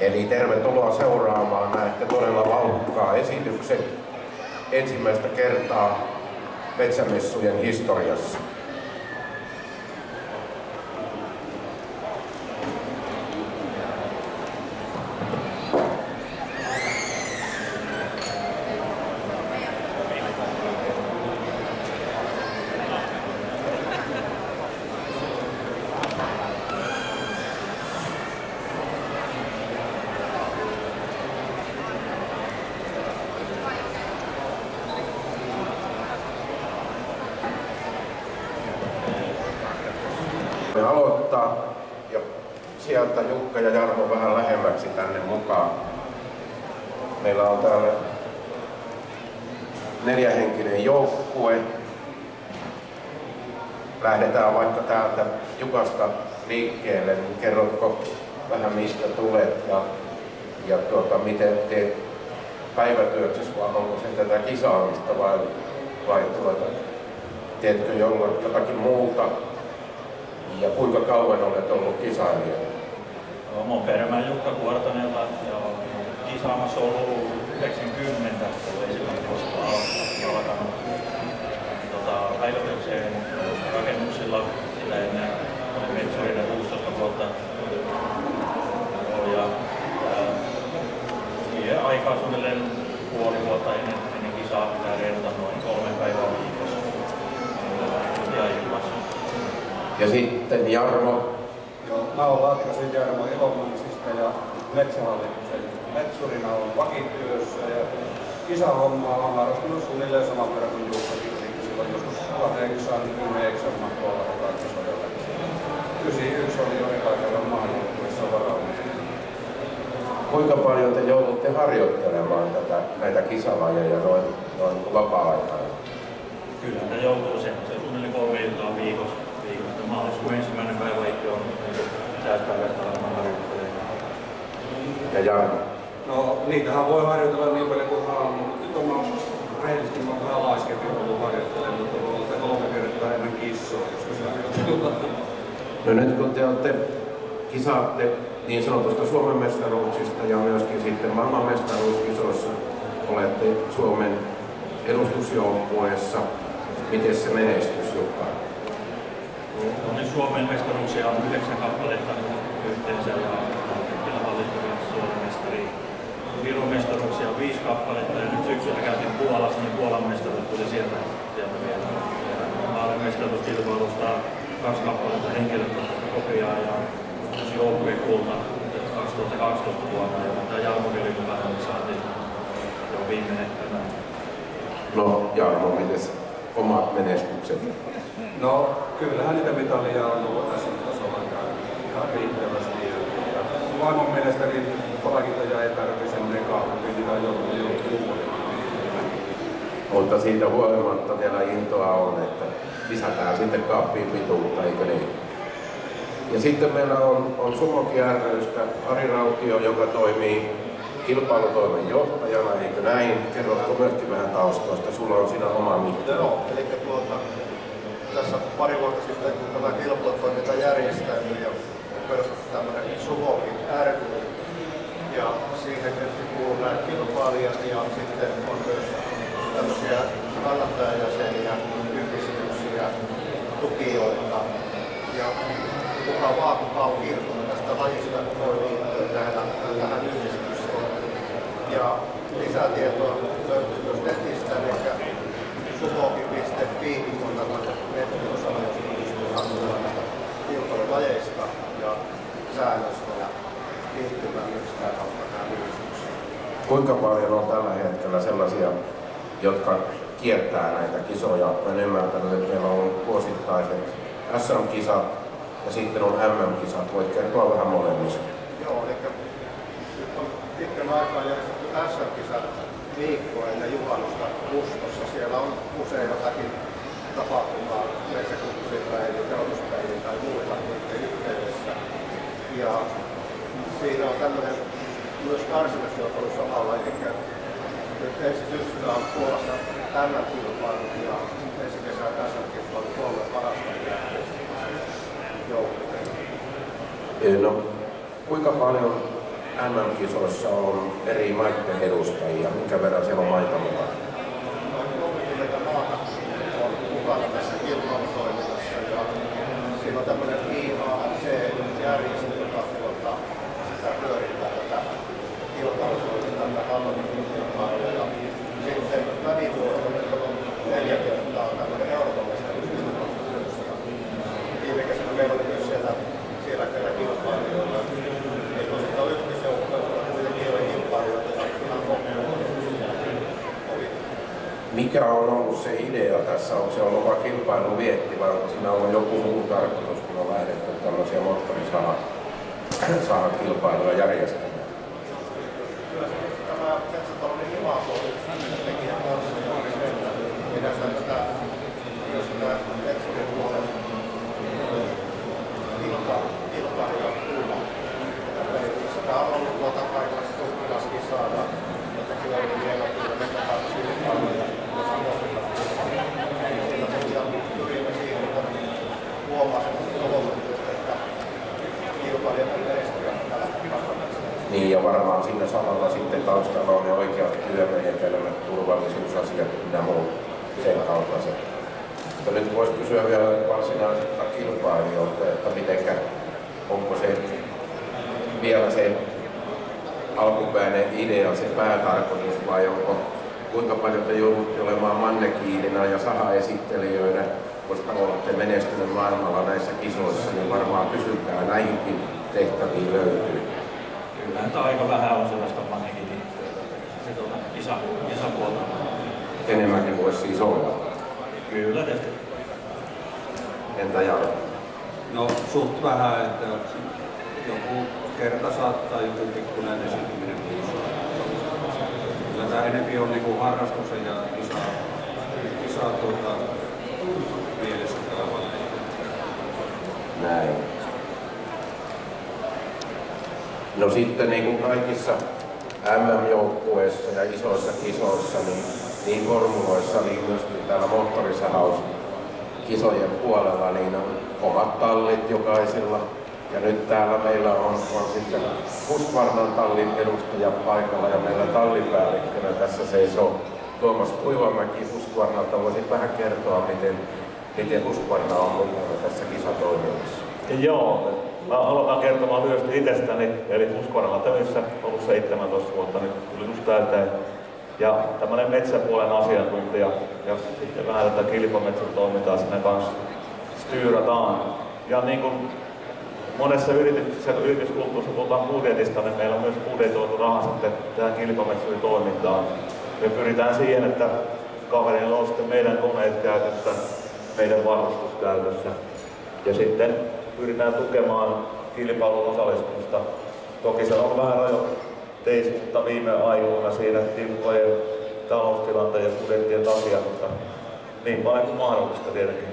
Eli tervetuloa seuraamaan. Näette todella vauhdikkaa esityksen ensimmäistä kertaa metsämessujen historiassa. Me aloittaa ja sieltä Jukka ja Jarmo vähän lähemmäksi tänne mukaan. Meillä on täällä 4-henkinen joukkue. Lähdetään vaikka täältä Jukasta liikkeelle, niin kerrotko vähän mistä tulet ja miten teet päivätyöksesi, vai onko se tätä kisaamista vai teetkö jotakin muuta? Ja kuinka kauan olet ollut kisailija? Mä oon Perämään Jukka Kuortonelta ja kisaamassa on ollut 90, kun ensimmäinen koskaan alkanut päivätyökseen rakennuksilla. Sitä ennen olin metsurina 16 vuotta. Ja siihen aikaa suunnilleen puoli vuotta ennen kisaa pitää reenata noin 3 päivää viikossa. Ja sitten Jarmo. Joo, mä oon Laatikasen Jarmo Ilomantsista ja Metsähallituksen metsurina on vakityössä ja kisahommaa on harrastanut suunnilleen saman verran kuin Jukkakin. Silloin joskus 89 tuolla kisoja. 91 oli jo eka kerran maailmankuissa varaumista. Kuinka paljon te joudutte harjoittelemaan näitä kisalajeja noin vapaa-aikana? Kyllä, ne joutuu se suunnilleen 3 iltaa viikossa. Maaliskuun 1. päivä itse on täyspäiväistä alkamaan harjoittelemaan. Ja Jarmo? No niitähän voi harjoitella niin paljon kuin haluaa. Nyt on rehellisesti vähän laiskempi ollut harjoittelemaan, mutta voi olla 3 kertaa enemmän kissoa, koska se harjoittelua. No nyt kun te olette kisaatte niin sanotusta Suomen mestaruuksista ja myöskin sitten maailmanmestaruuskisoissa olette Suomen edustusjoukkueessa, miten se menestys, Jukka? Suomen mestaruuksia on 9 kappaletta yhteensä ja kilpailuttavia Suomen mestari. Viron mestaruuksia on 5 kappaletta ja nyt syksyllä käytiin Puolassa, niin Puolan mestaruus tuli sieltä vielä. Maailman mestaruuskilpailusta 2 kappaletta henkilökopiaa ja joukkueen kulta 2012 vuonna. Ja tämä Jarmo oli mukana, niin saatiin jo viimeinen tänään. No Jarmo, mites omat menestykset? No kyllähän niitä mitalia on ollut tässä tasolla ihan riittävästi. Maailman mielestäni palkintoja ei tarvitse sen nekaapukin, niitä on joutunut. Mutta siitä huolimatta vielä intoa on, että lisätään sitten kaappiin pituutta, eikö niin? Ja sitten meillä on Sumokin ry:stä Ari Rautio, joka toimii kilpailutoimen johtajana, eikö näin? Kerrotko myöskin vähän taustoista? Sulla on siinä oma mitta. Joo, eli tässä pari vuotta sitten, kun tämä kilpailutoiminta järjestäytyi ja perustettu tämmöinen Sumokin ry. Ja siihen kuuluu nämä kilpailijat ja sitten on myös tämmöisiä kannattajajäseniä, yhdistyksiä, tukijoita. Ja kuka vaan, kuka on kiinnostunut tästä lajista, voi liittyä tähän yhdistykseen. Ja lisätietoa löytyy myös netistä, eli sumoki.fi on tämä nettiosa, jossa pystyy katsomaan näistä kilpailulajeista ja säännöistä ja liittymään myös sitä kautta tähän yhdistykseen. Kuinka paljon on tällä hetkellä sellaisia, jotka kiertää näitä kisoja? Olen ymmärtänyt, että meillä on vuosittaiset SM-kisat ja sitten on MM-kisat. Voit kertoa vähän molemmista. Joo, eli nyt on pitkän aikaa järjestetty SM-kisat viikkoa ennen juhannusta Mustossa. Siellä on usein jotakin tapahtumaa metsäkulttuuripäiviä, teollisuuspäiviä tai muilla niiden yhteydessä. Ja siinä on tämmöinen myös karsinnasjoukkelu samalla, eli nyt ensi syksynä on Puolassa MM-kilpailut ja ensi kesänä SM-kilpailut 3 parasta joukkoja. No, kuinka paljon MM-kisoissa on eri maiden edustajia? Minkä verran siellä on maita mukana? Noin 30 maata on mukana tässä kilpailutoiminnassa ja siinä on tämmöinen IAC-järjestö, joka sitä pyörittää tätä kilpailutoimintaa, tätä Hallonin kilpailua. Sitten välivuosina on 4 kertaa tämmöinen Euroopan mestaruuskilpailu. Viime kesänä meillä oli myös siellä kyllä kilpailijoita. Ei tosiaan ykkösjoukkoja, mutta kuitenkin oli kilpailijoita ja ihan oli. Mikä on ollut se idea tässä? Onko se ollut vain kilpailun vietti vai onko siinä ollut joku muu tarkoitus, kun on lähdetty tällaisia moottorisahan kilpailuja järjestämään? Kyllä se tämä metsätalouden imago on yksi tekijän kanssa juuri se, että pidetään tätä myös metsurin puolen kilpailuja tulla. Sitä on ollut tuota paikassa tukkilaskin saada, että kyllä oli vielä metsätalouden siinä tosiaan pyrimme siihen, että huomaa semmoista olosuhteista, että kilpailijat menestyvät tällä kansainvälisellä. Niin, ja varmaan siinä samalla sitten taustalla on ne oikeat työmenetelmät, turvallisuusasiat ja muut sen kaltaiset. Mutta nyt voisi kysyä vielä varsinaisilta kilpailijoilta, että onko se vielä se alkuperäinen idea, se päätarkoitus vai kuinka paljon te joudutte olemaan mannekiinina ja sahaesittelijöinä, koska olette menestyneet maailmalla näissä kisoissa, niin varmaan kysyntää näihinkin tehtäviin löytyy. Kyllähän tämä aika vähän on sellaista mannekiinin isäpuolta. Enemmänkin voisi siis olla. Kyllä tietysti. Entä Jaro? No suht vähän, että joku kerta saattaa joku pikkuinen esiintyminen kuussa. Kyllä tämä enemmän on niinku harrastuksen ja kisa mielessä tällä. Näin. No sitten niin kuin kaikissa MM-joukkueissa ja isoissa kisoissa, niin formuloissa, niin myöskin täällä moottorisahaus-kisojen puolella, niin on omat tallit jokaisella. Ja nyt täällä meillä on sitten Husqvarnan tallin edustaja paikalla ja meillä tallipäällikkönä tässä seisoo Tuomas Kuivamäki Husqvarnalta. Voisit vähän kertoa, miten Husqvarna on mukana tässä kisatoiminnassa? Joo, mä aloitan kertomaan lyhyesti itsestäni, eli Husqvarnalla töissä, ollut 17 vuotta, nyt tuli just täyteen. Ja tämmönen metsäpuolen asiantuntija ja sitten vähän tätä kilpametsätoimintaa siinä kanssa styyrataan. Ja niin kuin monessa yrityksessä, yrityskulttuurissa puhutaan budjetista, niin meillä on myös budjetoitu raha sitten tähän kilpametsätoimintaan. Me pyritään siihen, että kaverilla on sitten meidän koneet käytössä, meidän varustus käytössä. Ja sitten pyritään tukemaan kilpailun osallistumista. Toki se on vähän rajoitteista viime aikoina siinä tiukkojen taloustilanteen ja budjettien takia, mutta niin paljon kuin mahdollista tietenkin.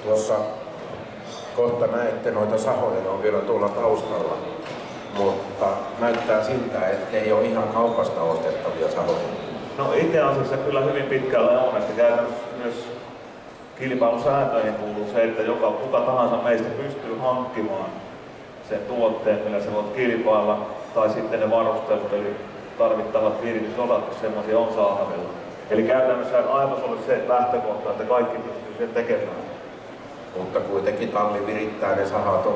Tuossa kohta näette noita sahoja, ne on vielä tuolla taustalla, mutta näyttää siltä, ettei ole ihan kaupasta ostettavia sahoja. No itse asiassa kyllä hyvin pitkällä on, että käytännössä myös kilpailusääntöihin kuuluu se, että kuka tahansa meistä pystyy hankkimaan sen tuotteen, millä sä voit kilpailla, tai sitten ne varustelut, eli tarvittavat viritysosat, jos semmoisia on saatavilla. Eli käytännössä ajatus olisi se lähtökohta, että kaikki pystyy sen tekemään. Mutta kuitenkin talli virittää ne sahat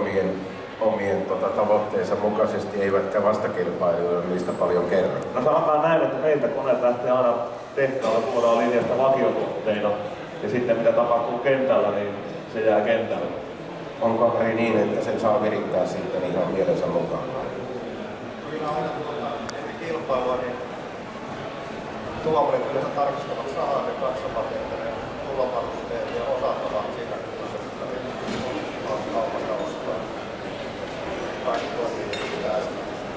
omien tavoitteensa mukaisesti, eivätkä vastakilpailijoille niistä paljon kerro. No sanotaan näin, että meiltä koneet lähtee aina tehtaalla, tuodaan linjasta vakiotuotteina, ja sitten mitä tapahtuu kentällä, niin se jää kentälle. Onko niin, että sen saa virittää sitten ihan mielensä mukaan? Kyllä aina kilpailua, niin tuomarit yleensä tarkistavat sahat ja katsovat, että ne tulovarusteet ja osat ovat siinä kunnossa, että ne on kaupasta ostaa. Kaikki toimii pitää.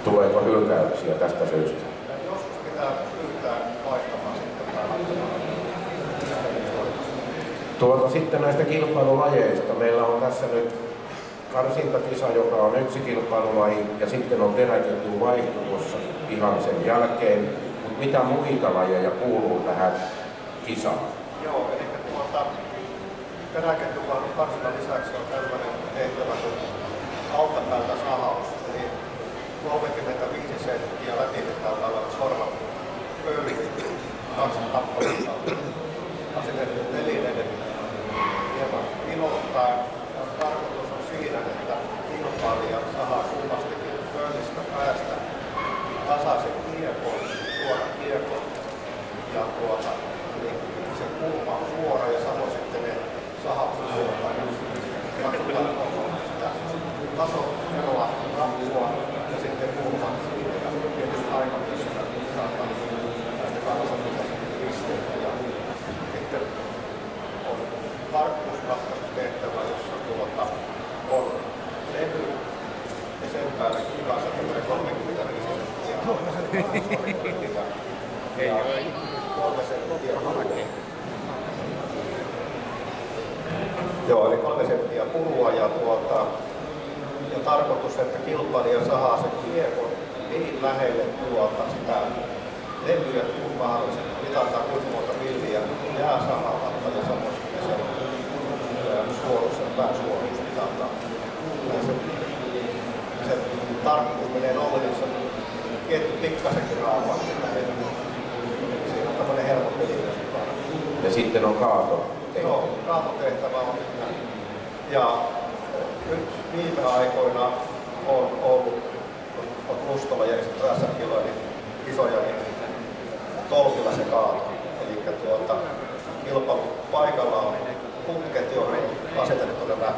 Tuleeko hylkäyksiä tästä syystä? Joskus pitää pyytää vaihtamaan sitten Sitten näistä kilpailulajeista. Meillä on tässä nyt karsintakisa, joka on yksi kilpailulaji, ja sitten on teräketjun vaihtuvuus ihan sen jälkeen. Mutta mitä muita lajeja kuuluu tähän kisaan? Joo, eli teräketjun karsinnan lisäksi on tällainen tehtävä kuin altapäältä sahaus, eli 35 ainoa rappua ja sitten kulmat siinä. Ja tietysti aika myös sitä näistä kansanpisteitä. Ja sitten on tarkkuusratkaisu tehtävä, jossa on levy ja sen päälle kanssa tulee 35 senttiä. Ja 3 senttiä purua. Joo, eli 3 senttiä purua ja tarkoitus, että kilpailija sahaa sen kiekon niin lähelle sitä levyä kuin mahdollisesti. Mitataan kuinka monta milliä jää sahamatta ja samoin sen pääsuoruus mitataan. Se tarkkuus menee nollille, se pikkasenkin raavaa sitä levyä. Siinä on tämmöinen helppo peli. Ja sitten on kaato. Joo, kaatotehtävä on. Ja nyt viime aikoina on ollut Lustolla järjestetty SM-kiloja kisoja niin tolpilla se kaato. Eli kilpailupaikalla on putket, joihin on asetettu nämä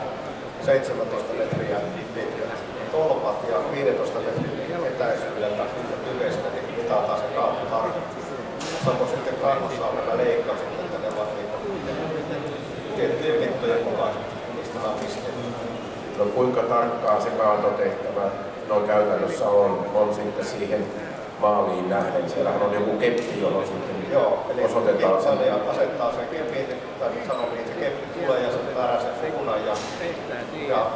17 metriä pitkät tolpat ja 15 metrin etäisyydeltä tyvestä, niin mitataan se kaato tarkkaan. Samoin sitten kannossa on nämä leikkaukset, että ne ovat tiettyjen mittojen mukaan, mistä nämä pisteet. No kuinka tarkkaa se kaatotehtävä käytännössä on sitten siihen maaliin nähden? Siellähän on joku keppi, johon sitten osoitetaan sen. Ja asettaa sen kepin, tai sanon niin, se keppi tulee ja se määrää sen suunnan. Ja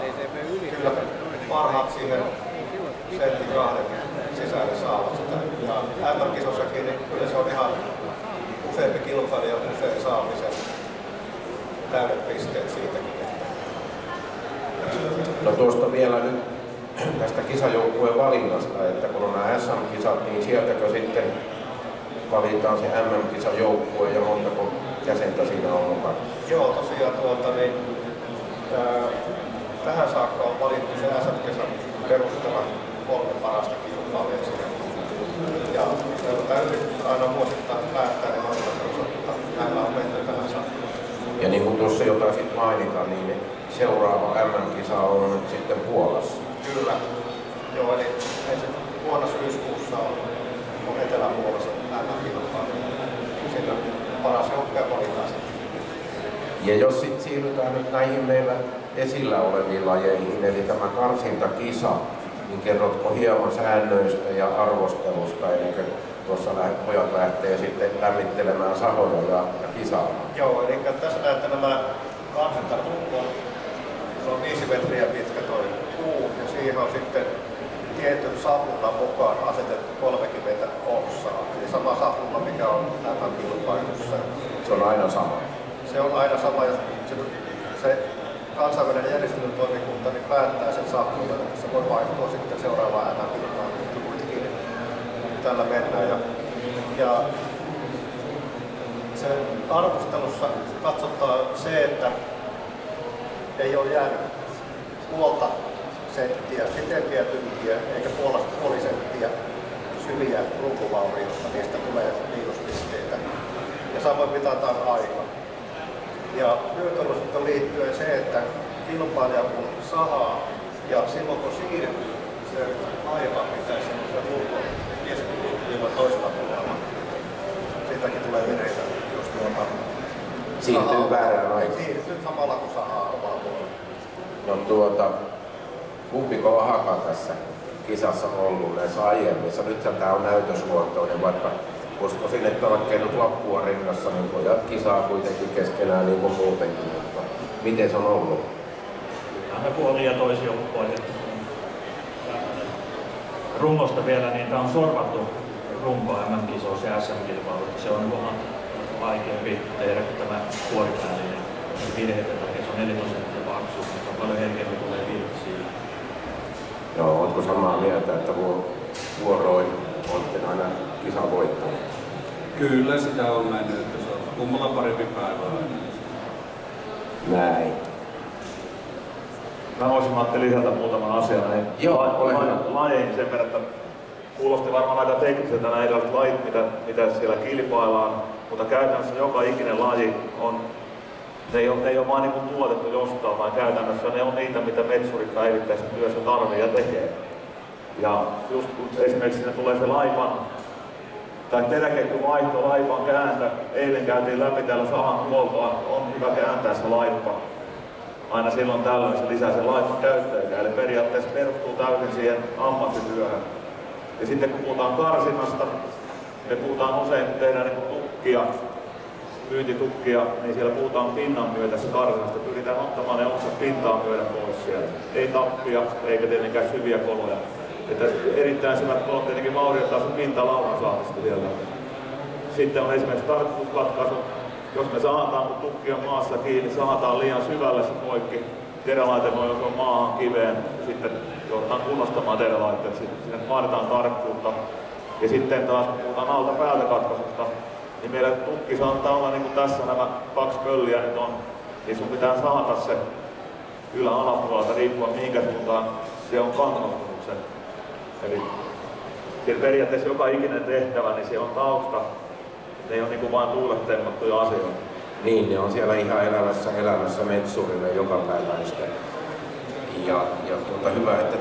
kyllä parhaat siihen sentin 2 sisälle saavat sitä. Ja MM-kisossakin niin kyllä se on ihan useampi kilpailija usein saamisen täydet pisteet siitäkin. No tuosta vielä nyt tästä kisajoukkueen valinnasta, että kun on nämä SM-kisat, niin sieltäkö sitten valitaan se MM-kisajoukkue ja montako jäsentä siinä on mukana? Joo, tosiaan tähän saakka on valittu se SM-kisan perustava 3 parasta kilpailijaa. Ja täytyy aina vuosittain päättää ne vastaukset, mutta näillä on menty tähän saakka. Ja niin kuin tuossa jotain sitten mainita, niin seuraava MM-kisa on nyt sitten Puolassa. Kyllä. Joo, eli ensi vuonna syyskuussa on Etelä-Puolassa MM-kilpailu. Siinä paras joukkue valitaan sitten. Ja jos sitten siirrytään nyt näihin meillä esillä oleviin lajeihin, eli tämä karsintakisa, niin kerrotko hieman säännöistä ja arvostelusta, eli tuossa pojat lähtee sitten lämmittelemään sahoja ja kisaamaan? Joo, eli tässä näette nämä karsintaruukon. Se on 5 metriä pitkä toi puu ja siihen on sitten tietyn saplunan mukaan asetettu 30 otsaa. Eli sama sapluna, mikä on MM-kilpailussa. Se on aina sama? Se on aina sama ja se kansainvälinen järjestelytoimikunta niin päättää sen saplunan, että se voi vaihtua sitten seuraavaan MM-kilpailuun. Kuitenkin tällä mennään. Ja sen arvostelussa katsotaan se, että ei ole jäänyt puolta senttiä pitempiä tynkiä eikä puoli senttiä syviä runkovaurioita, niistä tulee miinuspisteitä. Ja samoin mitataan aika. Ja työturvallisuuteen liittyen se, että kilpailija kun sahaa ja silloin kun siirtyy, se laiva pitäisi se ulko ilman toisella puolella. Siitäkin tulee vireitä, jos siirtyy väärään aikaan. Siirtyy samalla kun sahaa omalla puolella. No kumpiko on Haka tässä kisassa ollut näissä aiemmissa? Nythän tämä on näytösluontoinen, vaikka uskoisin, että vaikka nyt lappua rinnassa, niin pojat kisaa kuitenkin keskenään niin kuin muutenkin, mutta miten se on ollut? Me puolin ja toisin on voitettu. Rungosta vielä, niin tämä on sorvattu runko MM-kisoissa ja SM-kilpailuissa. Se on vähän vaikeampi tehdä kuin tämä puolipäällinen virheitä takia. Se on 4 prosenttia paksu, mutta on paljon herkempi tulee virheisiin. Joo, oletko samaa mieltä, että vuoroin olette aina kisan voittanut? Kyllä sitä on mennyt, että se on kummalla parempi päivä aina. Näin. Mä voisin Matti lisätä muutaman asian näihin lajeihin sen verran, että kuulosti varmaan aika tekniseltä nämä erilaiset lajit, mitä siellä kilpaillaan, mutta käytännössä joka ikinen laji on ne ei ole vaan niin kuin tuotettu jostain, vaan käytännössä ne on niitä, mitä metsurit päivittäisessä työssä tarvii ja tekee. Ja just kun esimerkiksi siinä tulee se laipan tai teräketjuvaihto, laipan kääntö, eilen käytiin läpi täällä sahan huoltoa, on hyvä kääntää se laippa. Aina silloin tällöin se lisää sen laipan käyttöä, eli periaatteessa perustuu täysin siihen ammattityöhön. Ja sitten kun puhutaan karsinnasta, me puhutaan usein, kun tehdään niin tukkia, myytitukkia, niin siellä puhutaan pinnan myötässä karsinnasta. Pyritään ottamaan ne oksat pintaan myöden pois sieltä. Ei tappia, eikä tietenkään syviä koloja. Että erittäin syvät kolot tietenkin vaurioittaa sun pintalauhan saamista vielä. Sitten on esimerkiksi tarkkuuskatkaisu. Jos me saataan, kun tukki on maassa kiinni, saataan liian syvälle se poikki. Terälaite voi joko maahan kiveen, ja sitten joudutaan kunnostamaan terälaitteet. Sinne vaaditaan tarkkuutta. Ja sitten taas kun puhutaan alta päältä katkaisusta, niin meillä tukki saattaa olla niin kuin tässä nämä 2 pölliä nyt on, niin sun pitää saada se ylä-alapuolelta riippuen mihinkä suuntaan se on kannattunut se. Eli periaatteessa joka ikinen tehtävä, niin se on tausta. Ne ei ole niin kuin vain tuulettemmattuja asioita. Niin, ne on siellä ihan elämässä metsurille jokapäiväistä. Ja hyvä, että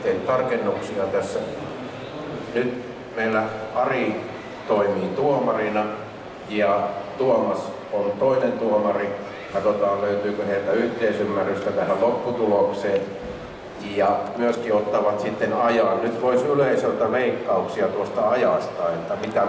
teit tarkennuksia tässä. Nyt meillä Ari toimii tuomarina ja Tuomas on toinen tuomari. Katsotaan löytyykö heiltä yhteisymmärrystä tähän lopputulokseen. Ja myöskin ottavat sitten ajan. Nyt voisi yleisöltä veikkauksia tuosta ajasta, että mitä...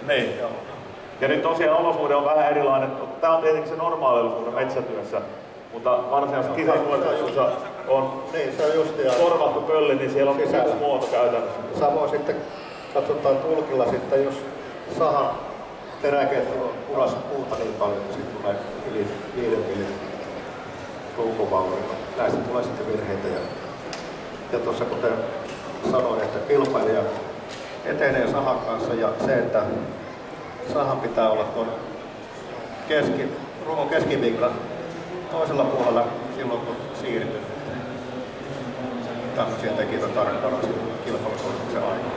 Niin. Ja nyt tosiaan olosuhde on vähän erilainen. Tämä on tietenkin se normaali olosuhde metsätyössä, mutta varsinaisessa kisasuorituksessa on korvattu pölli, niin siellä on uusi muoto käytännössä. Samoin sitten katsotaan tulkilla sitten, jos sahan teräketju on punassa puuta niin paljon, että siitä tulee yli 5 millin ruukuvaurioita. Näistä tulee sitten virheitä. Ja tuossa kuten sanoin, että kilpailija etenee sahan kanssa ja se, että sahan pitää olla tuon rungon keskiviikon toisella puolella silloin kun siirtyy. Tämmöisiä tekijöitä tarvitaan kilpailukoulutuksen aikana.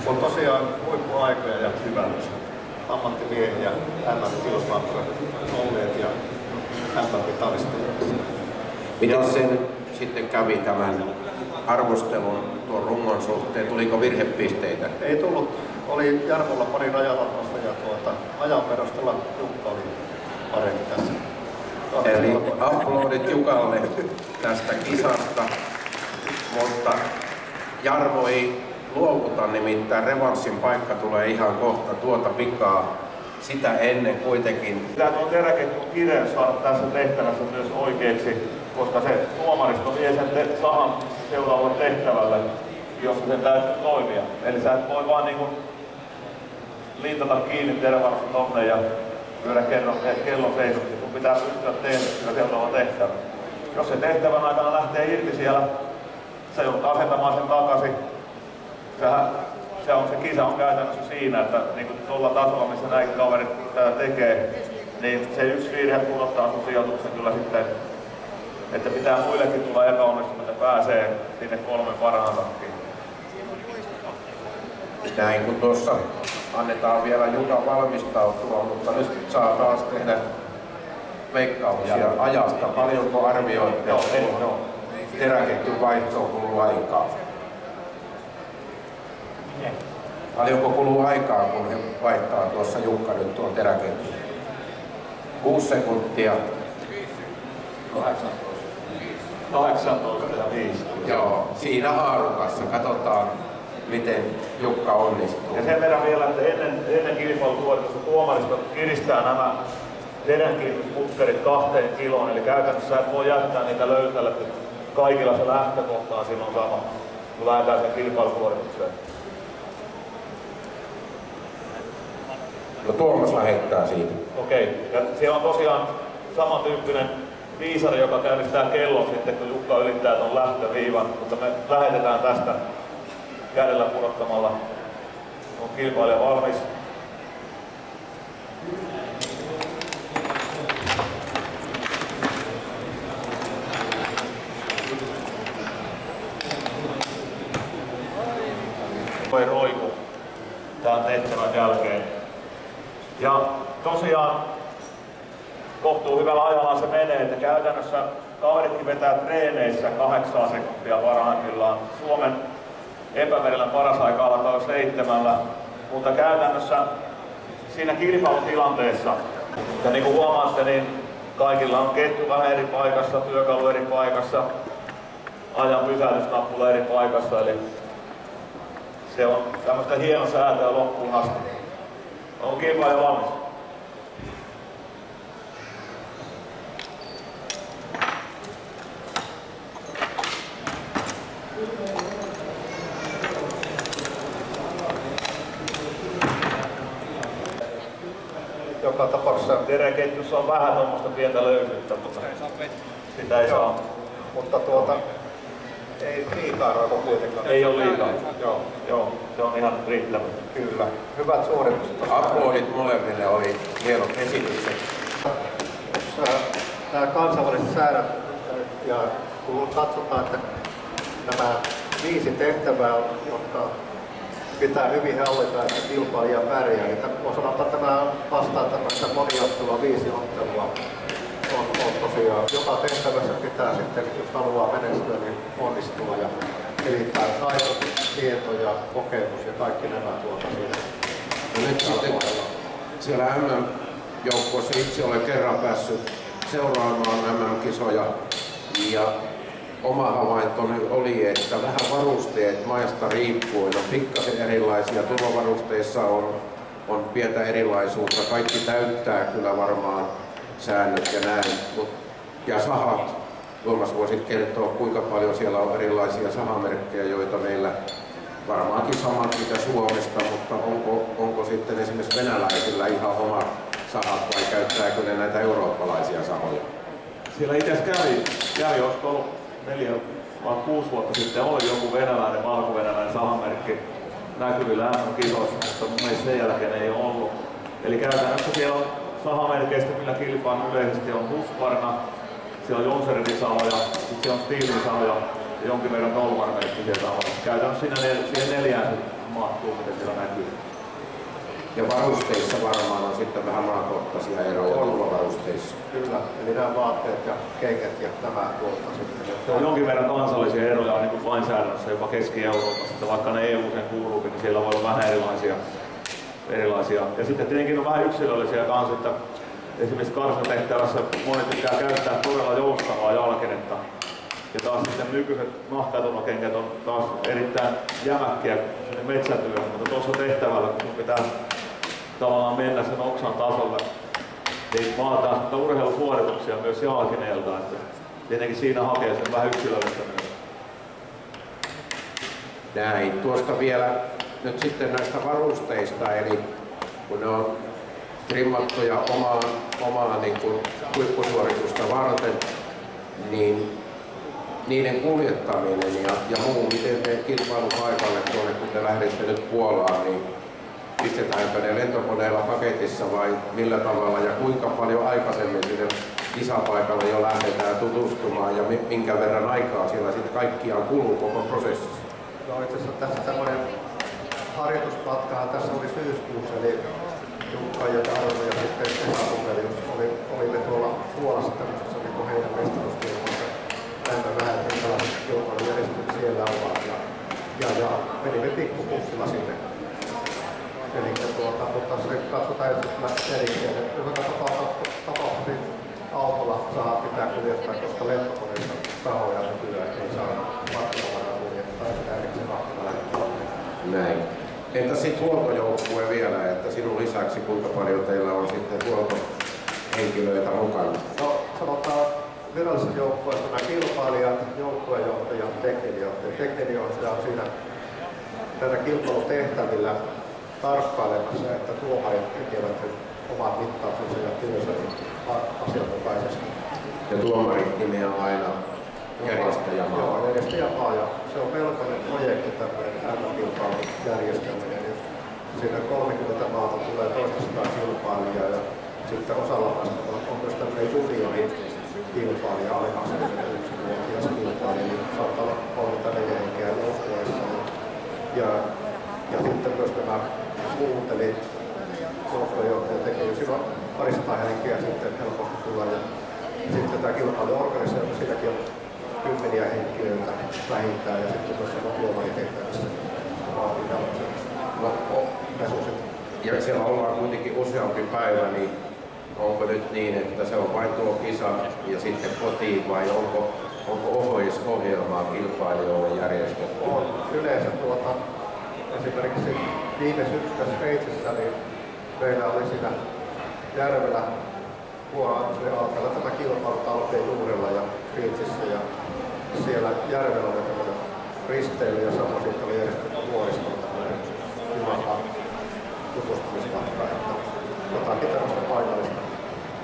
On tosiaan huippuaikoja ja syvällys. Ammattimiehiä, MM-kilpailuja, olleet ja MM-mitalisteja. Miten sen sitten kävi tämän arvostelun tuon rungon suhteen? Tuliko virhepisteitä? Ei tullut. Oli Jarmolla pari rajavarmasta ja ajan perusteella Jukka oli parempi tässä. Eli aplodit Jukalle tästä kisasta, mutta Jarmo ei luovuta, nimittäin revanssin paikka tulee ihan kohta tuota pikaa. Sitä ennen kuitenkin. Tämä on teräketjun kireys saada tässä tehtävässä myös oikeaksi, koska se tuomaristo vie sen sahan seuraavalle tehtävälle, jossa sen täytyy toimia. Eli sä et voi vaan niin kuin liitata kiinni terävarasta tonne ja lyödä kellon seisoksi. Sun pitää pystyä tehdä seuraava tehtävä. Jos se tehtävän aikana lähtee irti siellä, sä joudut asentamaan sen takaisin. Se kisa on käytännössä siinä, että niin kuin tuolla tasolla, missä näin kaverit tätä tekee, niin se yksi virhe pudottaa sun sijoituksen kyllä sitten, että pitää muillekin tulla epäonnistumista, että pääsee sinne 3 parhaansakin. Näin kun tuossa annetaan vielä Jukan valmistautua, mutta nyt saa taas tehdä veikkauksia ajasta. Paljonko arvioitte, että teräketjun vaihtoon kuluu aikaa? Paljonko kuluu aikaa, kun he vaihtaa tuossa Jukka nyt tuon teräketjun? 6 sekuntia. 18:05. Joo, siinä haarukassa. Katsotaan, miten Jukka onnistuu. Ja sen verran vielä, että ennen kilpailusuoritusta tuomaristo kiristää nämä teränkiinnitysputkerit 2 kiloon, eli käytännössä et voi jättää niitä löytälle kaikilla se lähtökohta on silloin sama, kun lähdetään sen kilpailusuoritukseen. No Tuomas lähettää siitä. Okei, ja siellä on tosiaan samantyyppinen viisari, joka käynnistää kellon sitten, kun Jukka ylittää tuon lähtöviivan, mutta me lähetetään tästä kädellä pudottamalla. On kilpailija valmis. Voi roiku tämän tehtävän jälkeen. Ja tosiaan kohtuu hyvällä ajalla se menee, että käytännössä kaveritkin vetää treeneissä 8 sekuntia parhaimmillaan. Suomen epämerellä paras aika alkaa 7, mutta käytännössä siinä kilpailutilanteessa, ja niin kuin huomaatte, niin kaikilla on ketju vähän eri paikassa, työkalu eri paikassa, ajan pysähdysnappula eri paikassa, eli se on tämmöistä hieno säätöä loppuun asti. On kilpailija valmis? Joka tapauksessa Tereketjussa on vähän tuommoista pientä löysyyttä, mutta sitä ei saa. Mutta ei liikaa roiku kuitenkaan. Ei ole liikaa. Joo, se on ihan riittävä. Kyllä. Hyvät suoritukset. Aplodit molemmille, oli hienot esitykset. Nämä kansainväliset säännöt, ja kun katsotaan, että nämä 5 tehtävää, jotka pitää hyvin hallita, että kilpailija pärjää, niin sanotaan, että tämä vastaa tämmöistä moniottelua, 5 ottelua. On tosiaan, joka tehtävässä pitää sitten, jos haluaa menestyä, niin onnistua ja kehittää taito, tieto ja kokemus ja kaikki nämä siinä. No nyt sitten siellä MM-joukkueessa itse olen kerran päässyt seuraamaan MM-kisoja ja oma havaintoni oli, että vähän varusteet maista riippuen on pikkasen erilaisia. Turvavarusteissa on pientä erilaisuutta. Kaikki täyttää kyllä varmaan säännöt ja näin. Ja sahat, Tuomas voisit kertoa kuinka paljon siellä on erilaisia sahamerkkejä, joita meillä varmaankin samat mitä Suomesta, mutta onko sitten esimerkiksi venäläisillä ihan omat sahat vai käyttääkö ne näitä eurooppalaisia sahoja? Siellä itse kävi olisiko ollut 4 vai 6 vuotta sitten oli joku venäläinen, valko-venäläinen sahamerkki näkyvillä MM-kisoissa, mutta mun mielestä sen jälkeen ei ole ollut. Eli käytännössä siellä on sahamerkeistä, millä kilpaan yleisesti on Husqvarna, siellä on Jonserin sahoja, sitten siellä on Stihlin sahoja ja jonkin verran Tolvar-merkkisiä sahoja. Käytännössä siihen 4 se mahtuu, mitä siellä näkyy. Ja varusteissa varmaan on sitten vähän maakohtaisia eroja turvavarusteissa. Kyllä, eli nämä vaatteet ja kengät ja tämä tuolta sitten. Se on jonkin verran kansallisia eroja niin kuin lainsäädännössä, jopa Keski-Euroopassa, että vaikka ne EU-sen kuuluukin, niin siellä voi olla vähän erilaisia. Ja sitten tietenkin on vähän yksilöllisiä kanssa, että esimerkiksi karsatehtävässä monet pitää käyttää todella joustavaa jalkinetta. Ja taas sitten nykyiset nahkaturvakengät on taas erittäin jämäkkiä metsätyöhön, mutta tuossa tehtävällä, kun pitää tavallaan mennä sen oksan tasolle, niin vaaditaan urheilusuorituksia myös jalkineelta, että tietenkin siinä hakee sen vähän yksilöllistä myös. Näin. Tuosta vielä nyt sitten näistä varusteista, eli kun ne on trimmattuja omaa niin kuin huippusuoritusta varten, niin niiden kuljettaminen ja muu, miten te kilpailupaikalle tuonne, kun te lähdette nyt Puolaan, niin pistetäänkö ne lentokoneella paketissa vai millä tavalla ja kuinka paljon aikaisemmin sinne kisapaikalle jo lähdetään tutustumaan ja minkä verran aikaa siellä sitten kaikkiaan kuluu koko prosessissa? No itse asiassa tässä tämmöinen harjoituspatkahan tässä oli syyskuussa, eli Jukka ja Tarvo ja sitten Esa-Pumelius olimme tuolla Puolassa tämmöisessä niin heidän mestaruuskilpailussa. Näemme vähän, että tällaiset kilpailujärjestelyt siellä ovat ja menimme pikkupussilla sinne. Eli mutta se katsotaan, jos lähtee erikseen. Joka tapauksessa autolla saa pitää kuljettaa, koska lentokoneessa sahoja nykyään ei saa matkavaraan kuljettaa, sitä erikseen matkavaraan. Näin. Entä sitten huoltojoukkue vielä, että sinun lisäksi kuinka paljon teillä on sitten huoltohenkilöitä mukana? No sanotaan virallisessa joukkueessa nämä kilpailijat, joukkuejohtaja, tekninen johtaja. Tekninen johtaja on siinä tällä kilpailutehtävillä tarkkailemassa, että tuomarit tekevät omat mittauksensa ja työnsä asianmukaisesti. Ja tuomarit nimeää aina järjestäjämaa. Joo, järjestäjämaa. Ja se on melkoinen projekti tämmöinen MM-kilpailun järjestäminen. Siinä 30 maata tulee toista kilpailijaa ja sitten osalla maista on myös tämmöinen juniori kilpailija, alle 21-vuotias kilpailija, niin saattaa olla 34 henkeä joukkueessa. Ja sitten myös tämä kuunteli joukkuejohtaja tekee, jos siinä on 200 henkeä sitten helposti tulla. Ja sitten tämä kilpailuorganisaatio, silläkin on kymmeniä henkilöitä vähintään ja sitten tuossa on tuomaritehtävissä vaatii tällaiset resurssit. Ja siellä ollaan kuitenkin useampi päivä, niin onko nyt niin, että se on vain tuo kisa ja sitten kotiin vai onko ohjelmaa kilpailijoille järjestetty? On yleensä esimerkiksi viime syksynä Sveitsissä, niin meillä oli siinä järvellä alkalla tämä kilpailu Talpeen juurella ja Sveitsissä ja siellä järvellä oli tämmöinen risteily ja samoin siitä oli järjestetty vuoristoon tämmöinen Jumalan tutustumismatka, että jotakin tämmöistä paikallista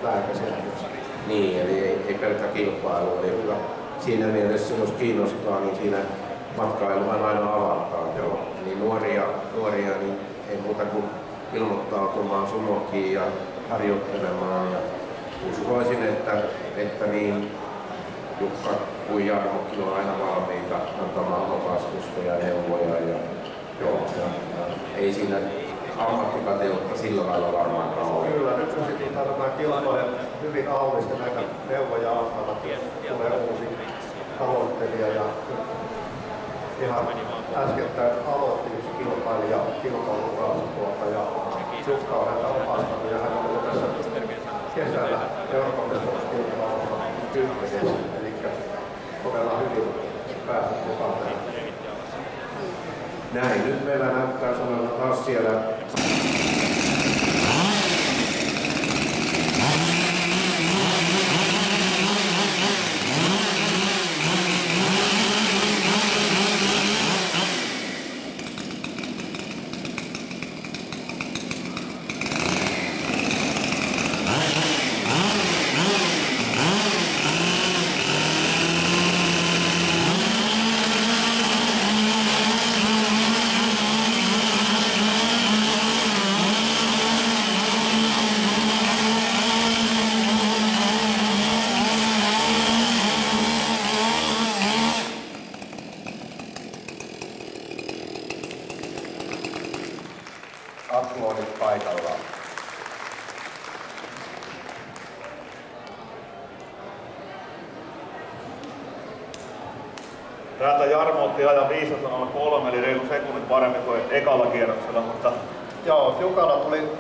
lähdettä siellä myös. Niin, eli ei pelkkä kilpailu, eli hyvä. Siinä mielessä, jos kiinnostaa, niin siinä matkailuhan aina avataan. Joo. Niin nuoria niin ei muuta kuin ilmoittautumaan sumokiin ja harjoittelemaan. Ja uskoisin, että niin Jukka kuin Jarmokin on aina valmiita antamaan opastusta ja neuvoja. Ja ei siinä ammattikateutta sillä lailla varmaankaan ole. Kyllä, nyt kun sitten tämä kilpailijat hyvin autista näitä neuvoja antavat, tulee uusi aloittelija ja ihan äskettäin aloitti yksi kilpailija kilpailukaasupuolta ja Jukka on häntä opastanut ja hän on ollut tässä kesällä Euroopan mestaruuskilpailussa 10. Eli todella hyvin päässyt mukaan tähän. Näin, nyt meillä näyttää olevan taas siellä aplodit paikallaan. Täältä Jarmo otti ajan 503, eli reilu sekunnin paremmin kuin ekalla kierroksella, mutta... Joo, Jukalla tuli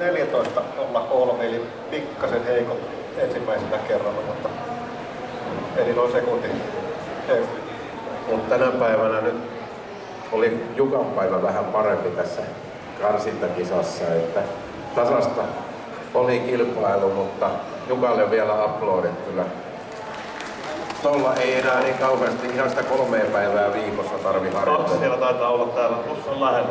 14.03, eli pikkasen heikot ensimmäisellä kerralla, mutta eli noin sekunti. Mutta tänä päivänä nyt oli Jukan päivä vähän parempi tässä karsintakisassa, että tasasta oli kilpailu, mutta Jukalle vielä aplodit kyllä. Tuolla ei enää niin kauheasti, ihan sitä 3 päivää viikossa tarvi harjoitella. 2 siellä taitaa olla täällä, tuossa on lähellä.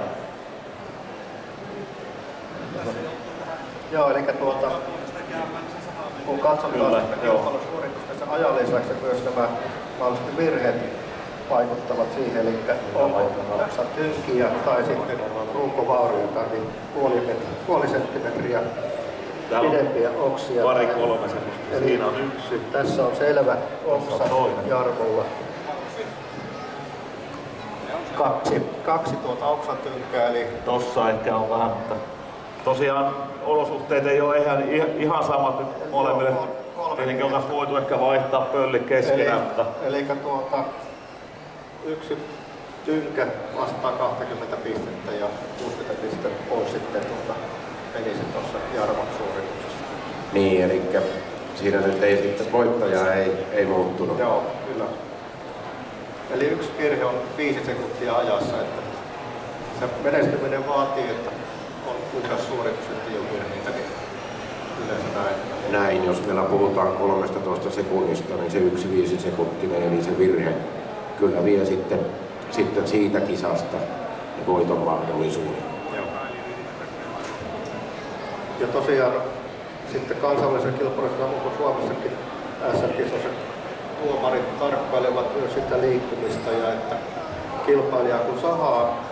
Joo, eli kun katsotaan sitä kilpailusuoritusta ajan lisäksi myös nämä mahdollisesti virheet vaikuttavat siihen, eli onko tynkiä tai sitten runkovaurioita, niin puoli senttimetriä pidempiä oksia. Pari 3 semmoista. Siinä on 1. Tässä on selvä oksa Jarmolla. Kaksi oksan tynkää. Eli tossa ehkä on vähän, mutta tosiaan olosuhteet ei ole ihan samat nyt molemmille. Tietenkin on myös voitu ehkä vaihtaa pölli keskenään. Eli yksi tynkä vastaa 20 pistettä ja 60 pistettä pois sitten menisi tuossa Jarmon suorituksessa. Niin, eli siinä nyt ei sitten voittaja ei muuttunut. Joo, kyllä. Eli yksi virhe on 5 sekuntia ajassa, että se menestyminen vaatii, että on puhdas suoritus, että ei ole virheitä, niin yleensä näin. näin, jos meillä puhutaan 13 sekunnista, niin se 1,5 sekuntinen eli se virhe kyllä vie sitten siitä kisasta voiton mahdollisuuden. Ja tosiaan sitten kansallisen kilpailun, samoin kuin Suomessakin SM-kisossa tuomarit tarkkailevat myös sitä liikkumista ja että kilpailija kun sahaa,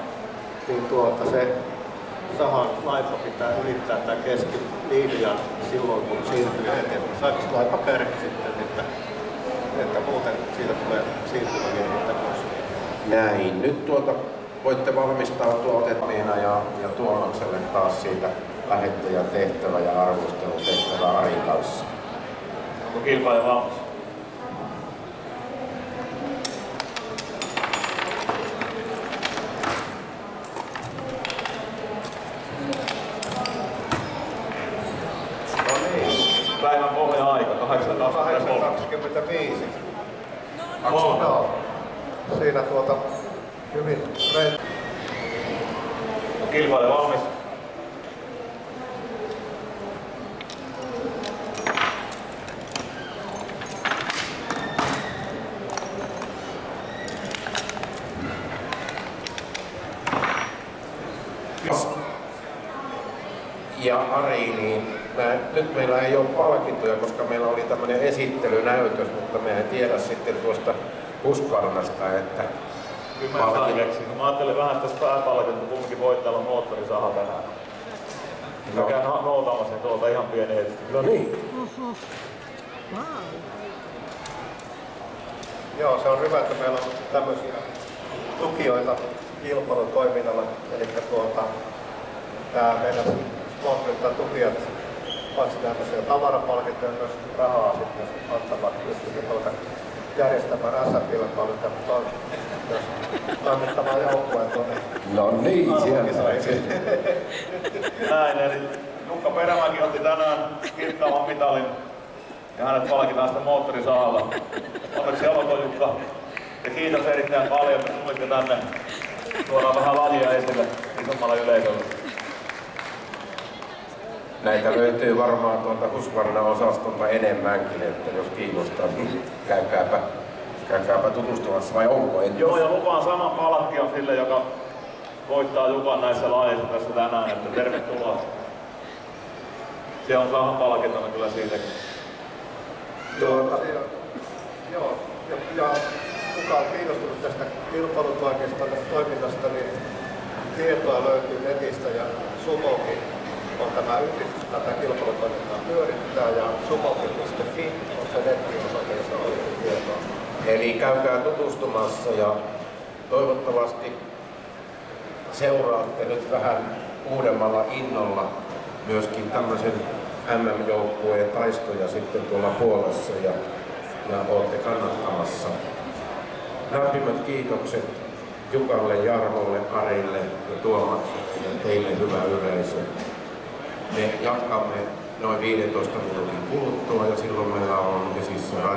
niin se sahan laipa pitää ylittää tämän keskilinjan silloin kun siirtyy eteenpäin. Saako laipa kärki sitten, että muuten siitä tulee siirtymävirheitä pois. Näin. Nyt voitte valmistautua Otetmiina ja Tuomakselle taas siitä lähettäjätehtävä ja arvostelutehtävä Arin kanssa. Onko kilpailija valmis? Päivän pohja aika, 8.25. Joo. Siinä hyvin reilu. Kilpailija valmis. Ja Ari, niin nyt meillä ei ole palkintoja, koska meillä oli tämmöinen esittelynäytös, mutta me ei tiedä sitten tuosta Husqvarnasta, että kyllä mä ajattelin vähän tästä pääpalkintoa, kun kumminkin voittajalla on moottorisaha tänään. Mä käyn noutamassa tuolta ihan pieni hetki. No niin. Wow. Joo, se on hyvä, että meillä on tämmöisiä tukijoita kilpailutoiminnalle, eli tää meidän sponsorit tukijat paitsi tämmöisiä tavarapalkintoja myös rahaa sitten antavat pystyä järjestämään SM-kilpailut ja myös toimittamaan joukkueen tuonne. No niin, sieltä. Näin, eli Jukka Perämäki otti tänään kirkkaavan mitalin ja hänet palkitaan sitten moottorisahalla. Onneksi olkoon Jukka ja kiitos erittäin paljon, että tulitte tänne. Tuodaan vähän lajia esille isommalla yleisöllä. Näitä löytyy varmaan tuolta Husqvarna-osastolta enemmänkin, että jos kiinnostaa, niin käykääpä tutustumassa, vai onko? Joo, ja lupaan saman palkkion sille, joka voittaa Jukan näissä lajeissa tässä tänään, että tervetuloa. Siellä on saman palkintona kyllä siitäkin. Joo, ja kuka on kiinnostunut tästä kilpailutoimista, tästä toiminnasta, niin tietoa löytyy netistä ja Sumokin on tämä yhdistys, tätä kilpailutoimintaa pyörittää ja sumokin.fi on se nettiosoite, jossa löytyy tietoa. Eli käykää tutustumassa ja toivottavasti seuraatte nyt vähän uudemmalla innolla myöskin tämmöisen MM-joukkueen taistoja sitten tuolla Puolassa ja olette kannattamassa. Lämpimät kiitokset Jukalle, Jarmolle, Arille ja Tuomakselle ja teille hyvä yleisö. Me jatkamme noin 15 minuutin kuluttua ja silloin meillä on esillä